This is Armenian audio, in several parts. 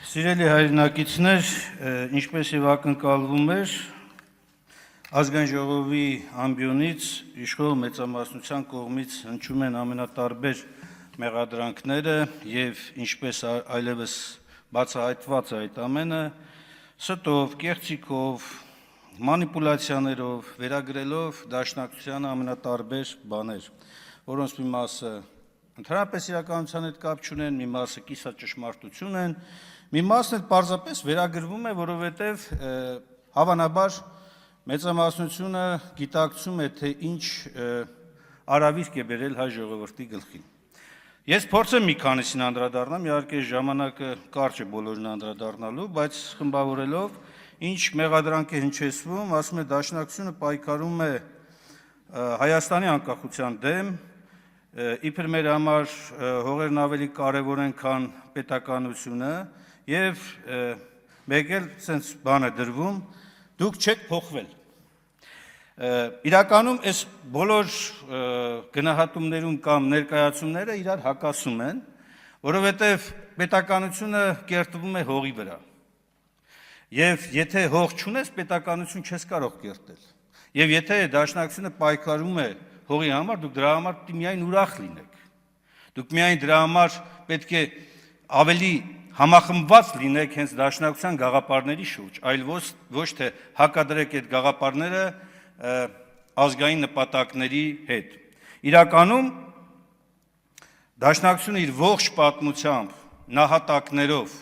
Սիրելի հայրենակիցներ, ինչպես եւ ակնկալվում էր, ազգային ժողովի ամբիոնից իշխող մեծամասնության կողմից հնչում են ամենատարբեր մեղադրանքները եւ ինչպես այլևս բացահայտված այդ ամենը ստով, կեղծիքով, մանիպուլյացիաներով, վերագրելով դաշնակցությանը ամենատարբեր բաներ, որոնց մի մասը ընդհանրապես իրականության հետ կապ չունեն, մի մասը կիսաճշմարտություն են, մի մասն էլ պարզապես վերագրվում է, որովհետև հավանաբար մեծամասնությունը գիտակցում է, թե ինչ արավիրք է բերել հայ ժողովրդի գլխին։ Ես փորձեմ մի քանիսին անդրադառնամ, իհարկե ժամանակը կարճ է բոլորին անդրադառնալու, բայց խմբավորելով, ինչ մեղադրանք է հնչեցվում, ասում է դաշնակցությունը պայքարում է Հայաստանի անկախության դեմ, իբր մեր համար հողերն ավելի կարևոր են, քան պետականությունը, եւ մեկ էլ sense բան է դրվում, դուք չեք փոխվել։ Իրականում այս բոլոր գնահատումներում կամ ներկայացումները իրար հակասում են, որովհետև պետականությունը կերտվում է հողի վրա։ Եվ եթե հող չունես, պետականություն չես կարող կերտել։ Եվ եթե դաշնակցությունը պայքարում է հողի համար, դուք դրա համար պետք է միայն ուրախ լինեք։ Դուք միայն դրա համար պետք է ավելի համախմբված լինեք հենց դաշնակցության գաղափարների շուրջ, այլ ոչ թե հակադրեք այդ գաղափարները ազգային նպատակների հետ։ Իրականում դաշնակցությունը իր ողջ պատմությամբ, նահատակներով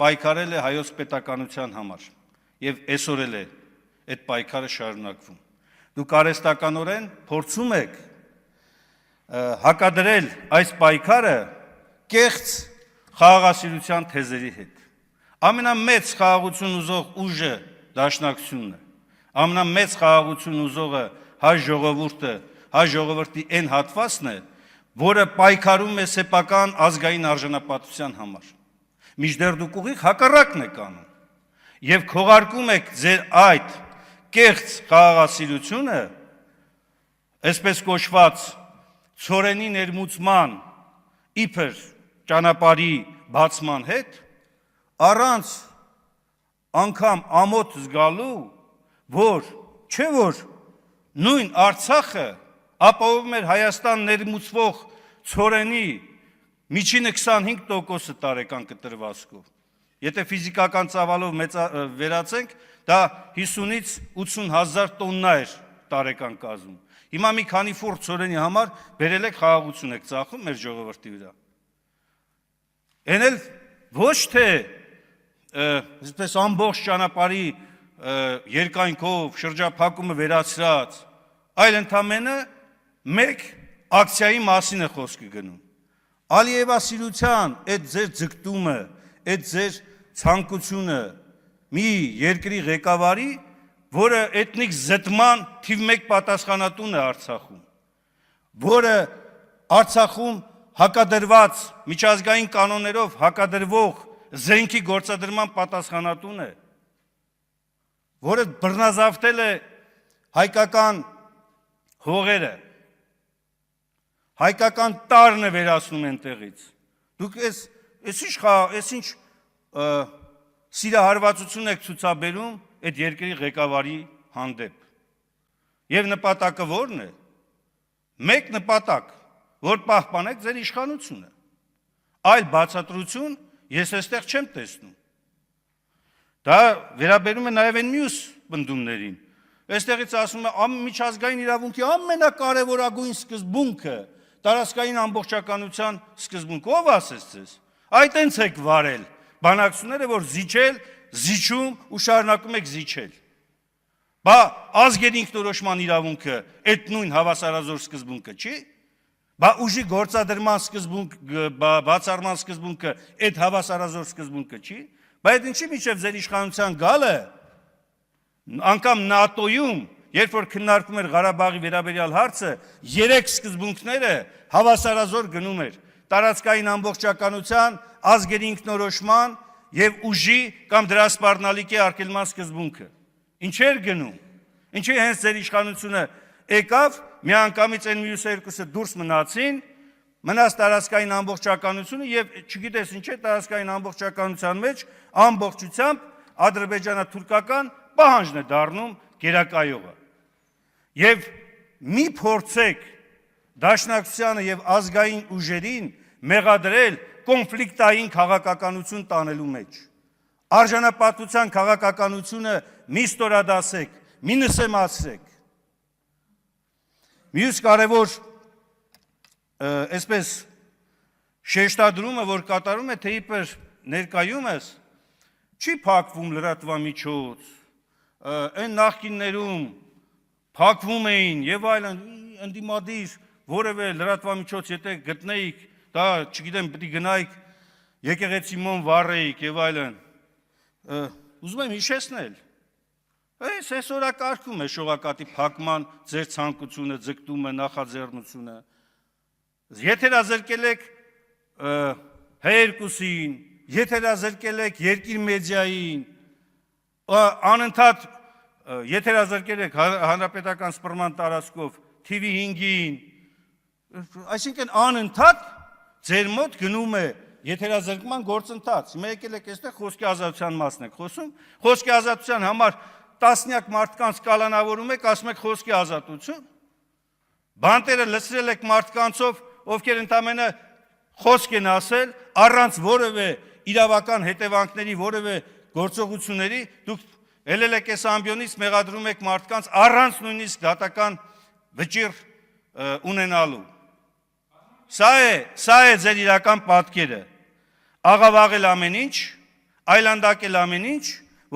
պայքարել է հայոց պետականության համար եւ այսօր էլ է այդ պայքարը շարունակվում։ Դուք արհեստականորեն փորձում եք հակադրել այս պայքարը կեղծ խաղաղասիրության թեզերի հետ։ Ամենամեծ խաղաղություն ուզող ուժը դաշնակցությունն է։ Ամենամեծ խաղաղություն ուզողը հայ ժողովուրդը, հայ ժողովրդի այն հատվածն է, որը պայքարում է սեփական ազգային արժանապատվության համար։ Մինչդեռ դուք ուղիղ հակառակն եք անում եւ քողարկում եք ձեր այդ կեղծ խաղաղասիրությունը, այսպես կոչված ցորենի ներմուծման իբր ճանապարհի բացման հետ, առանց անգամ ամոթ զգալու, որ չէ որ նույն Արցախը ապահովում էր Հայաստան ներմուծվող ցորենի միջինը 25% տարեկան կտրվածքով։ Եթե ֆիզիկական ծավալով վերացենք, դա 50-ից 80 հազար տոննա էր տարեկան կազմում։ Հիմա մի քանի ֆուռ ցորենի համար բերել եք խաղաղություն եք ծախում մեր ժողովրդի վրա։ Էն էլ ոչ թե այսպես ամբողջ ճանապարհի երկայնքով շրջափակումը վերացրած, այլ ընդամենը մեկ ակցիայի մասին է խոսքը գնում։ Ալիևասիրության այդ ձեր ձգտումը, այդ ձեր ցանկությունը մի երկրի ղեկավարի, որը էթնիկ զտման թիվ 1 պատասխանատուն է Արցախում, որը Արցախում հակադրված միջազգային կանոններով հակադրվող զենքի գործադրման պատասխանատուն է, որը բռնազավթել է հայկական հողերը, հայկական տարն է վերացնում այնտեղից։ Դուք այս ինչ սիրահարվածություն եք ցուցաբերում այդ երկրի ղեկավարի հանդեպ։ Եվ նպատակը ո՞րն է։ Մեկ նպատակ, որ պահպանեք ձեր իշխանությունը։ Այլ բացատրություն ես այստեղ չեմ տեսնում։ Դա վերաբերում է նաև այն մյուս բնդումներին։ Այստեղից ասում է միջազգային իրավունքի ամենակարևորագույն սկզբունքը, տարածքային ամբողջականության սկզբունքը, ով ասեց ձեզ։ Այդ հենց եք վարել բանակցությունները, որ զիջել, զիջում ու շարունակում եք զիջել։ Բա ազգերի ինքնորոշման իրավունքը այդ նույն հավասարազոր սկզբունքը չի։ Բա ուժի գործադրման սկզբունքը, բացառման սկզբունքը այդ հավասարազոր սկզբունքը չի։ Բա այդ ինչի միջև ձեր իշխանության գալը անգամ ՆԱՏՕ-ում, երբ որ քննարկվում էր Ղարաբաղի վերաբերյալ հարցը, 3 սկզբունքները հավասարազոր գնում էր տարածքային ամբողջականության, ազգերի ինքնորոշման եւ ուժի կամ դրա սպառնալիքի արգելման սկզբունքը։ Ինչ էր գնում։ Ինչի հենց ձեր իշխանությունը եկավ, միանգամից այն մյուս երկուսը դուրս մնացին, մնաց տարածքային ամբողջականությունը եւ չգիտես ինչ է տարածքային ամբողջականության մեջ ամբողջությամբ ադրբեջանա-թուրքական պահանջն է դառնում գերակայողը։ Եվ մի փորձեք Դաշնակցությանը եւ ազգային ուժերին մեղադրել կոնֆլիկտային քաղաքականություն տանելու մեջ։ Արժանապատվության քաղաքականությունը մի ստորադասեք, մի նսեմացրեք։ Մյուս կարևոր այսպես շեշտադրումը, որ կատարում է, թե իբր ներկայումս չի փակվում լրատվամիջոց, այն նախկիններում փակվում էին եւ այլն, ընդդիմադիր որևէ լրատվամիջոց եթե գտնեիք, դա չգիտեմ, պետք է գնայիք եկեղեցի մոմ վառեիք եւ այլն։ Ուզում եմ հիշեցնել, այս այսօրակարգում է շողակատի փակման ձեր ցանկությունը, ձգտումը, նախաձեռնությունը։ Եթերազրկել եք Հայ2-ին, եթերազրկել եք Երկիր մեդիային, անընդհատ եթերազրկել եք հանրապետական սպռման տարածքով TV5-ին, այսինքն անընդհատ ձեր մոտ գնում է եթերազրկման գործընթաց։ Հիմա եկել եք այստեղ խոսքի ազատության մասն եք խոսում, խոսքի ազատության համար տասնյակ մարդկանց կալանավորում եք, ասում եք խոսքի ազատություն։ Բանտերը լցրել եք մարդկանցով, ովքեր ընդամենը խոսք են ասել, առանց որևէ իրավական հետևանքների, որևէ գործողությունների, դուք ելել եք այս ամբիոնից մեղադրում եք մարդկանց առանց նույնիսկ դատական վճիռ ունենալու։ Սա է ձեր իրական պատկերը։ Աղավաղել ամեն ինչ, այլանդակել ամեն ինչ,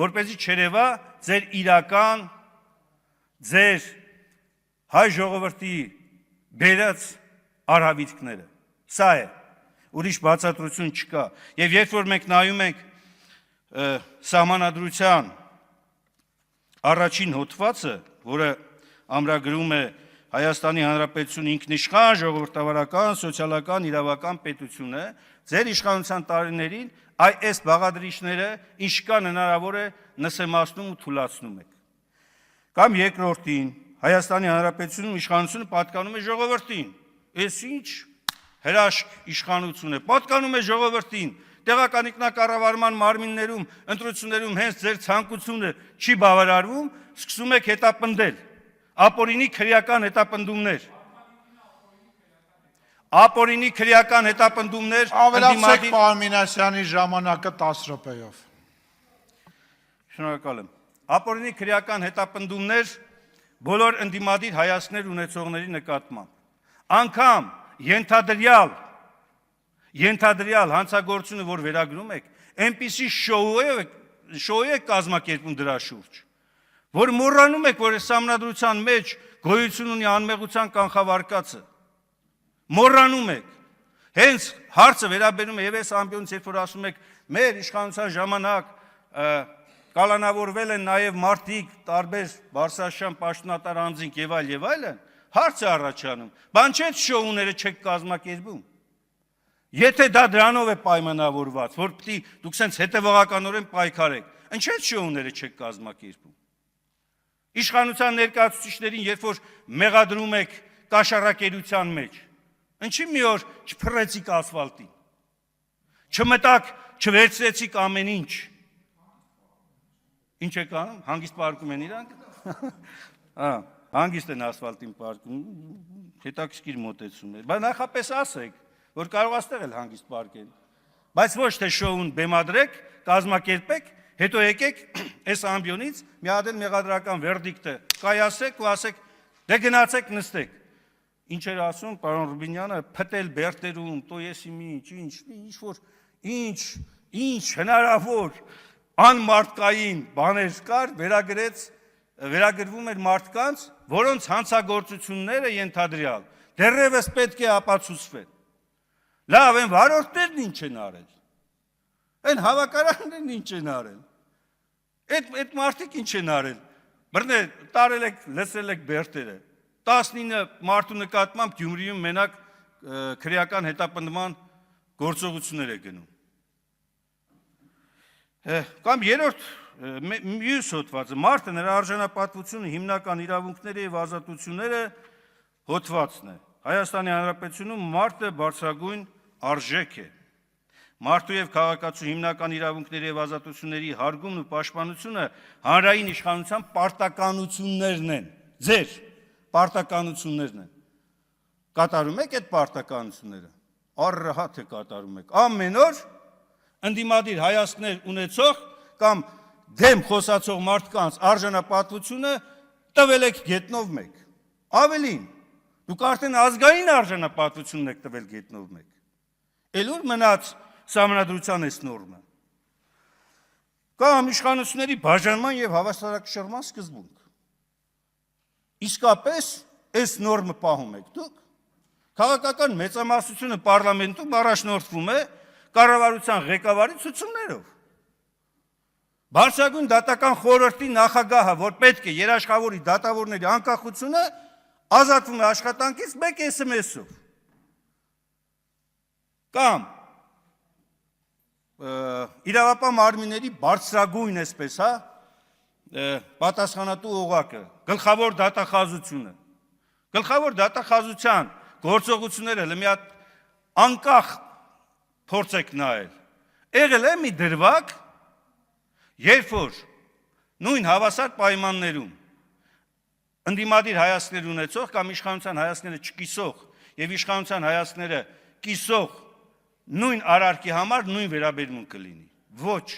որպեսզի չերևա ձեր իրական, ձեր հայ ժողովրդի բերած արհավիրքները։ Սա է, ուրիշ բացատրություն չկա։ Եվ երբ որ մենք նայում ենք սահմանադրության առաջին հոդվածը, որը ամրագրում է Հայաստանի Հանրապետություն ինքնիշխան, ժողովրդավարական, սոցիալական, իրավական պետություն է, ձեր իշխանության տարիներին այս բաղադրիչները ինչքան հնարավոր է նսեմացնում ու թուլացնում եք։ Կամ երկրորդին, Հայաստանի Հանրապետությունում իշխանությունը պատկանում է ժողովրդին։ Այս ինչ հրաշք իշխանություն է, պատկանում է ժողովրդին։ Տեղական ինքնակառավարման մարմիններում, ընտրություններում հենց ձեր ցանկությունը չի բավարարվում, սկսում եք հետապնդել։ Ապօրինի քրեական հետապնդումներ։ Ապօրինի քրեական հետապնդումներ ավելացեք պարոն Մինասյանի ժամանակը 10 րոպեով։ Շնորհակալ եմ։ Ապօրինի քրեական հետապնդումներ բոլոր ընդդիմադիր հայացքներ ունեցողների նկատմամբ։ Անկամ ենթադրյալ հանցագործությունը, որ վերագրում եք, այնպիսի շոու է կազմակերպում դրա շուրջ, որ մոռանում եք, որ այս համանդրության մեջ գոյություն ունի անմեղության կանխավարկածը։ Մոռանում եք։ Հենց հարցը վերաբերում է եւ այս ամբիոնից, երբ որ ասում եք, մեր իշխանության ժամանակ կալանավորվել են նաեւ մարդիկ, տարբեր բարձրաշան պաշտոնատար անձինք եւ այլն, հարց է առաջանում։ Բան չէ, շոուները չեք կազմակերպում։ Եթե դա դրանով է պայմանավորված, որ պիտի դուք սենց հետևողականորեն պայքարեք, ինչի՞ շոուները չեք կազմակերպում։ Իշխանության ներկայացուցիչներին, երբ որ մեղադրում եք կաշառակերության մեջ, ինչի՞ մի օր չփռեցիք ասֆալտին։ Չմտաք, չվերցրեցիք ամեն ինչ։ Ինչ եք անում, հանգիստ պարկում են իրանք։ Հանգիստ են ասֆալտին պարկում, հետաքրքիր մոտեցում է։ Բայց նախապես ասեք, որ կարող աստեղ էլ հանգիստ պարկել։ Բայց ոչ թե շոուն բեմադրեք, կազմակերպեք, հետո եկեք այս ամբիոնից մի հատ էլ մեղադրական վերդիկտը կայացեք ու ասեք, դե գնացեք նստեք։ Ինչ էր ասում պարոն Ռուբինյանը, փտել բերտերում, տո եսի ինչ հնարավոր անմարտկային բաներ կար, վերագրվում էր մարդկանց, որոնց հանցագործությունները ենթադրյալ դեռևս պետք է ապացուցվեն։ Լավ, են վարորդներն ինչ են արել։ Են հավաքարաններն ինչ են արել։ Այդ մարդիկ ինչ են արել։ Բռնե տարել եք, լսել եք բերտերը։ 19 մարդու նկատմամբ Գյումրիում մենակ քրեական հետապնդման գործողություններ է գնում։ Կամ երրորդ մյուս հոդվածը, մարդը նրա արժանապատվությունը, հիմնական իրավունքները եւ ազատությունները հոդվածն է։ Հայաստանի Հանրապետությունում մարդը բարձրագույն արժեք է։ Մարդու եւ քաղաքացու հիմնական իրավունքների եւ ազատությունների հարգումն ու պաշտպանությունը հանրային իշխանության պարտականություններն են։ Ձեր պարտականություններն են։ Կատարում եք այդ պարտականությունները։ Առհատ է կատարում եք։ Ամեն օր ընդդիմադիր հայացքներ ունեցող կամ դեմ խոսացող մարդկանց արժանապատվությունը տվել եք գետնով մեկ։ Ավելին, դուք արդեն ազգային արժանապատվությունն եք տվել գետնով մեկ։ Էլ ուր մնաց սահմանադրության այս նորմը։ Կամ իշխանությունների բաժանման եւ հավասարակշռման սկզբունք։ Իսկապես այս նորմը պահում եք դուք։ Քաղաքական մեծամասնությունը պարլամենտում առաջնորդվում է կառավարության ղեկավարի ցուցումներով։ Բարձրագույն դատական խորհրդի նախագահը, որ պետք է երաշխավորի դատավորների անկախությունը, ազատվում է աշխատանքից մեկ SMS-ով։ Կամ իրավապահ մարմինների բարձրագույն, այսպես, պատասխանատու օղակը, գլխավոր դատախազությունը։ Գլխավոր դատախազության գործողությունները մի հատ անկախ փորձեք նայել։ Եղել է մի դրվագ, երբ որ նույն հավասար պայմաններում ընդդիմադիր հայացքներ ունեցող կամ իշխանության հայացքները չկիսող եւ իշխանության հայացքները կիսող նույն արարքի համար նույն վերաբերմունք կլինի։ Ոչ։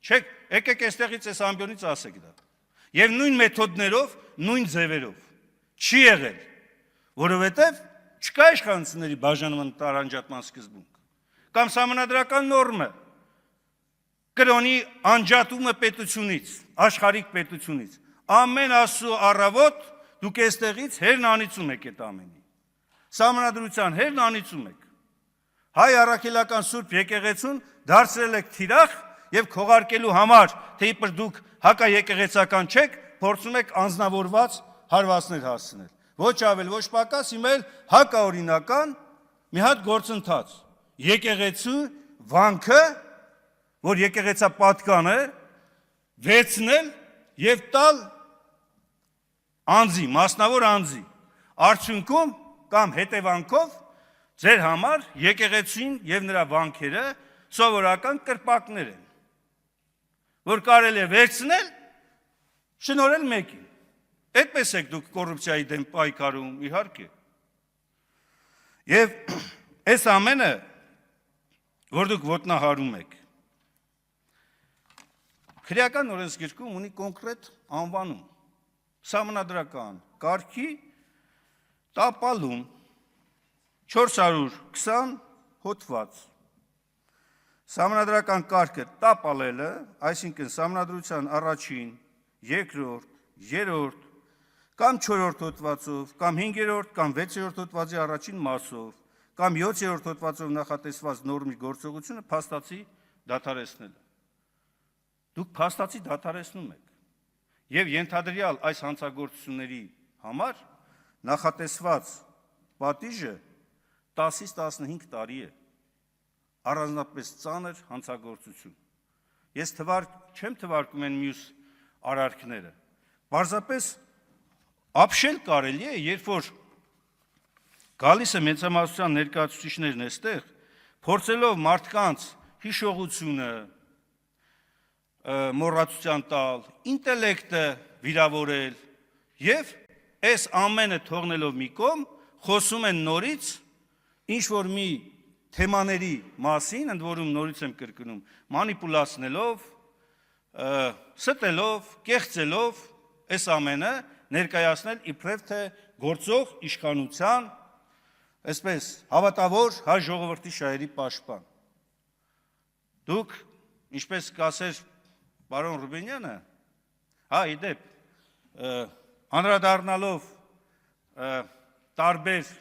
Չեք, եկեք այստեղից այս ամբիոնից ասեք դա։ Եվ նույն մեթոդներով, նույն ձևերով չի եղել, որովհետև չկա իշխանությունների բաժանման տարանջատման սկզբունք։ Կամ սահմանադրական նորմը կրոնի անջատումը պետությունից, աշխարհիկ պետությունից։ Ամեն ասու առավոտ դուք այստեղից հերն անիծում եք այդ ամենի։ Սահմանադրության հերն անիծում եք։ Հայ առաքելական Սուրբ եկեղեցուն դարձրել եք թիրախ եւ քողարկելու համար, թե իբր դուք հակաեկեղեցական չեք, փորձում եք անձնավորված հարվածներ հասցնել։ Ոչ ավել, ոչ պակաս, հիմա էլ հակաօրինական մի հատ գործընթաց։ Եկեղեցու վանքը, որ եկեղեցապատկան է, վերցնել եւ տալ անձի, մասնավոր անձի, արդյունքում կամ հետևանքով ձեր համար եկեղեցին եւ նրա վանքերը սովորական կրպակներ են, որ կարելի է վերցնել, շնորհել մեկին։ Այդպես եք դուք կոռուպցիայի դեմ պայքարում, իհարկե։ Եվ այս ամենը, որ դուք ոտնահարում եք, քրեական օրենսգիրքում ունի կոնկրետ անվանում, սահմանադրական կարգի տապալում 420 հոդված։ Սահմանադրական կարգը տապալելը, այսինքն սահմանադրության առաջին, երկրորդ, երրորդ կամ 4-րդ հոդվածով, կամ 5-րդ կամ 6-րդ հոդվածի առաջին մասով, կամ 7-րդ հոդվածով նախատեսված նորմի գործողությունը փաստացի դադարեցնել։ Դուք փաստացի դադարեցնում եք։ Եվ ենթադրյալ այս հանցագործությունների համար նախատեսված պատիժը 10-ից 15 տարի է։ Առանձնապես ծանր հանցագործություն։ Ես չեմ թվարկում են մյուս արարքները։ Պարզապես ապշել կարելի է, երբ որ գալիս է մեծամասնության ներկայացուցիչներն այստեղ, փորձելով մարդկանց հիշողությունը մոռացության տալ, ինտելեկտը վիրավորել եւ այս ամենը թողնելով մի կողմ, խոսում են նորից ինչ որ մի թեմաների մասին, ընդ որում նորից եմ կրկնում, մանիպուլացնելով, ստելով, կեղծելով այս ամենը ներկայացնել իբրև թե գործող իշխանության, այսպես հավատավոր հայ ժողովրդի շահերի պաշտպան։ Դուք, ինչպես կասեր պարոն Ռուբինյանը, իդեպ, անդրադառնալով տարբեր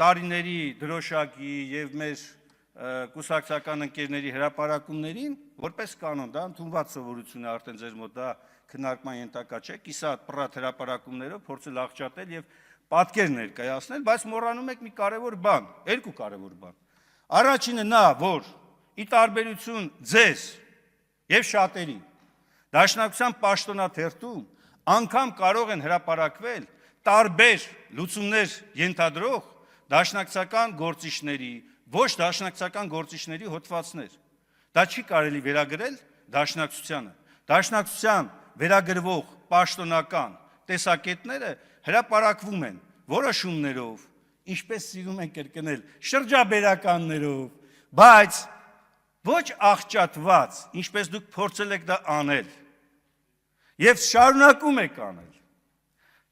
տարիների դրոշակի եւ մեր կուսակցական ընկերների հրապարակումներին, որպես կանոն, դա ընդունված սովորություն է արդեն ձեր մոտ, դա քննարկման ենթակա չէ, կիսատ պրատ հրապարակումներով փորձել աղճատել եւ պատկեր ներկայացնել, բայց մոռանում եք մի կարևոր բան, երկու կարևոր բան։ Առաջինը նա, որ ի տարբերություն ձեզ եւ շատերի, Դաշնակցության պաշտոնաթերթում անգամ կարող են հրապարակվել տարբեր լուծումներ ենթադրող դաշնակցական գործիչների, ոչ դաշնակցական գործիչների հոդվածներ։ Դա չի կարելի վերագրել դաշնակցությանը։ Դաշնակցության վերագրվող պաշտոնական տեսակետները հրապարակվում են որոշումներով, ինչպես սիրում են կրկնել, շրջաբերականներով, բայց ոչ աղճատված, ինչպես դուք փորձել եք դա անել, եւ շարունակում եք անել։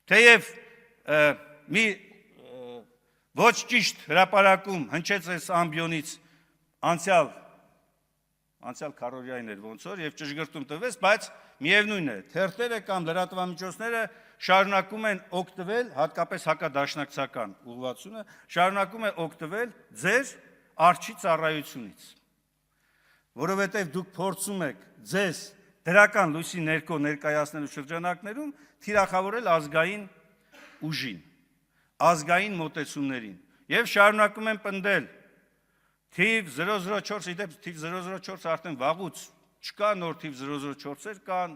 Թեև մի ոչ ճիշտ հրապարակում հնչեց այս ամբիոնից անցյալ քարորիային էր ոնց որ եւ ճշգրտում տվեց, բայց միևնույն է, թերթերը կամ լրատվամիջոցները շարունակում են օգտվել, հատկապես հակադաշնակցական ուղղվածությունը, շարունակում է օգտվել ձեր արջի ծառայությունից, որովհետև դուք փորձում եք ձեզ դրական լույսի ներքո ներկայացնելու շրջանակներում թիրախավորել ազգային ուժին, ազգային մոտեցումներին եւ շարունակում են պնդել թիվ 004, իդեպ թիվ 004 արդեն վաղուց չկա, նոր թիվ 004-եր կան,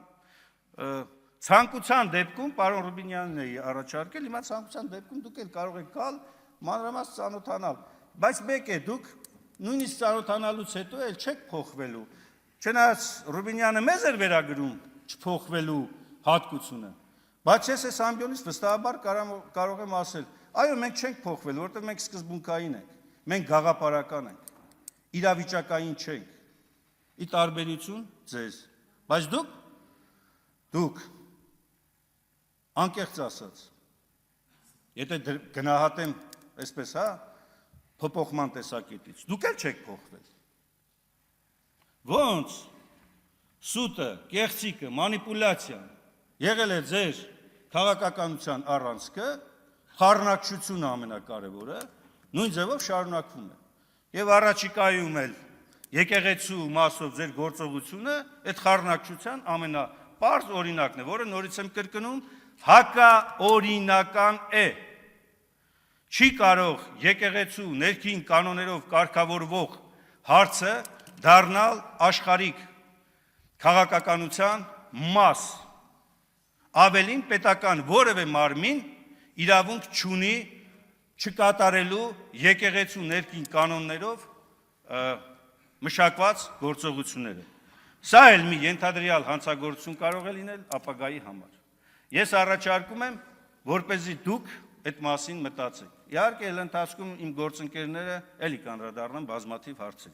ցանկության դեպքում պարոն Ռուբինյանն է առաջարկել, հիմա ցանկության դեպքում դուք էլ կարող եք գալ մանրամասն ծանոթանալ, բայց մեկ է դուք նույնիսկ ծանոթանալուց հետո էլ չեք փոխվելու, չնայած Ռուբինյանը մեզ էր վերագրում չփոխվելու հատկությունը, բայց ես այս ամբիոնից վստահաբար կարող եմ ասել, այո, մենք չենք փոխվել, որովհետև մենք սկզբունքային ենք, մենք գաղափարական ենք, իրավիճակային չենք, ի տարբերություն ձեզ, բայց դուք անկեղծ ասած, եթե գնահատեմ այսպես, հա, փոփոխման տեսակետից, դուք էլ չեք փոխվել, ոնց սուտը, կեղծիկը, մանիպուլյացիան եղել է ձեր քաղաքականության առանցքը, խառնակցությունը ամենակարևորը, նույն ձևով շարունակվում է։ Եվ առաջիկայում էլ եկեղեցու մասով ձեր գործողությունը այդ խառնակցության ամենապարզ օրինակն է, որը նորից եմ կրկնում, հակաօրինական է։ Չի կարող եկեղեցու ներքին կանոններով կարգավորվող հարցը դառնալ աշխարհիկ քաղաքականության մաս։ Ավելին պետական որևէ մարմին իրավունք չունի չկատարելու եկեղեցու ներքին կանոններով մշակված գործողությունները։ Սա էլ մի ենթադրյալ հանցագործություն կարող է լինել ապագայի համար։ Ես առաջարկում եմ, որպեսզի դուք այդ մասին մտածեք։ Իհարկե, ընթացքում իմ գործընկերները էլի կանրադառնան բազմաթիվ հարցերի։